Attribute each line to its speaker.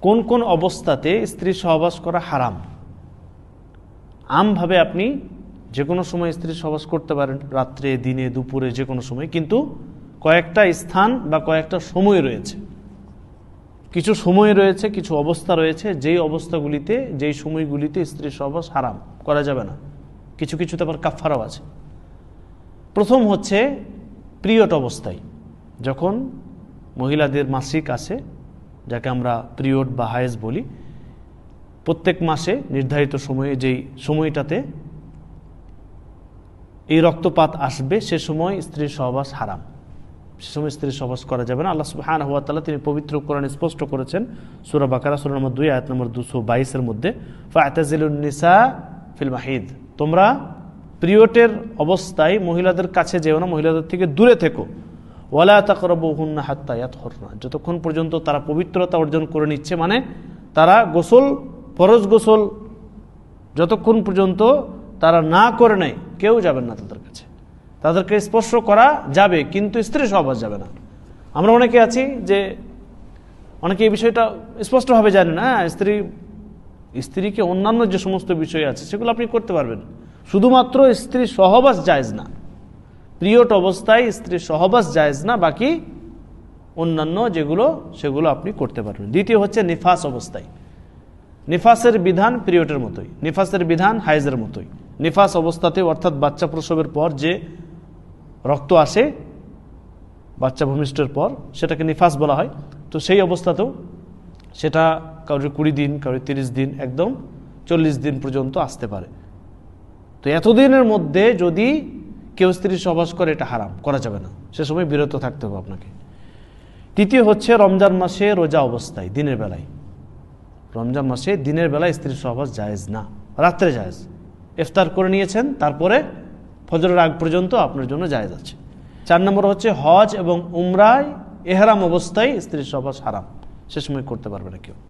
Speaker 1: কোন কোন অবস্থাতে স্ত্রী সহবাস করা হারাম। আমভাবে আপনি যে কোনো সময় স্ত্রী সহবাস করতে পারেন, রাত্রে, দিনে, দুপুরে, যে কোনো সময়, কিন্তু কয়েকটা স্থান বা কয়েকটা সময় রয়েছে, কিছু সময় রয়েছে, কিছু অবস্থা রয়েছে, যেই অবস্থাগুলিতে, যেই সময়গুলিতে স্ত্রী সহবাস হারাম, করা যাবে না। কিছু কিছুতে আবার কাফারাও আছে। প্রথম হচ্ছে পিরিয়ড অবস্থায়, যখন মহিলাদের মাসিক আসে, যাকে আমরা পিরিয়ড বা হায়েজ বলি, প্রত্যেক মাসে নির্ধারিত সময়ে, যেই সময়টাতে এই রক্তপাত আসবে, সে সময় স্ত্রীর সহবাস হারাম, সে সময় স্ত্রীর সহবাস করা যাবে না। আল্লাহ সুবহানাহু ওয়া তাআলা তিনি পবিত্র কোরআনে স্পষ্ট করেছেন, সূরা বাকারা সূরা নম্বর 2 আয়াত নম্বর 222 এর মধ্যে, ফা'তাজিলুন নিসা ফিল মাহিদ, তোমরা পিরিয়ডের অবস্থায় মহিলাদের কাছে যেও না, মহিলাদের থেকে দূরে থেকো। ওয়ালা তাকরাবুহুন্না হাত্তা ইয়াতহুরনা, যতক্ষণ পর্যন্ত তারা পবিত্রতা অর্জন করে নিচ্ছে, মানে তারা গোসল, ফরজ গোসল যতক্ষণ পর্যন্ত তারা না করে নেয়, কেউ যাবেন না তাদের কাছে। তাদেরকে স্পর্শ করা যাবে, কিন্তু স্ত্রী সহবাস যাবে না। আমরা অনেকে আছি যে অনেকে এই বিষয়টা স্পষ্টভাবে জানেন না। স্ত্রীকে অন্যান্য যে সমস্ত বিষয় আছে সেগুলো আপনি করতে পারবেন, শুধুমাত্র স্ত্রী সহবাস জায়েজ না। পিরিয়ড অবস্থায় স্ত্রী সহবাস জায়েজ না, বাকি অন্যান্য যেগুলো সেগুলো আপনি করতে পারবেন। দ্বিতীয় হচ্ছে নিফাস অবস্থায়। নিফাসের বিধান পিরিয়ডের মতোই, নিফাসের বিধান হায়েজের মতোই। নিফাস অবস্থাতে, অর্থাৎ বাচ্চা প্রসবের পর যে রক্ত আসে বাচ্চা ভূমিষ্ঠের পর, সেটাকে নিফাস বলা হয়। তো সেই অবস্থাতেও সেটা কারোর 20 দিন, কারোর 30 দিন, একদম 40 দিন পর্যন্ত আসতে পারে। তো এতদিনের মধ্যে যদি কেউ স্ত্রী সহবাস করে, এটা হারাম, করা যাবে না, সে সময় বিরত থাকতে হবে আপনাকে। তৃতীয় হচ্ছে রমজান মাসে রোজা অবস্থায়, দিনের বেলায়। রমজান মাসে দিনের বেলায় স্ত্রী সহবাস জায়েজ না, রাত্রে জায়েজ। ইফতার করে নিয়েছেন, তারপরে ফজরের আগ পর্যন্ত আপনার জন্য জায়েজ আছে। 4 নম্বর হচ্ছে হজ এবং উমরায় এহরাম অবস্থায় স্ত্রী সহবাস হারাম, সে সময় করতে পারবে না কেউ।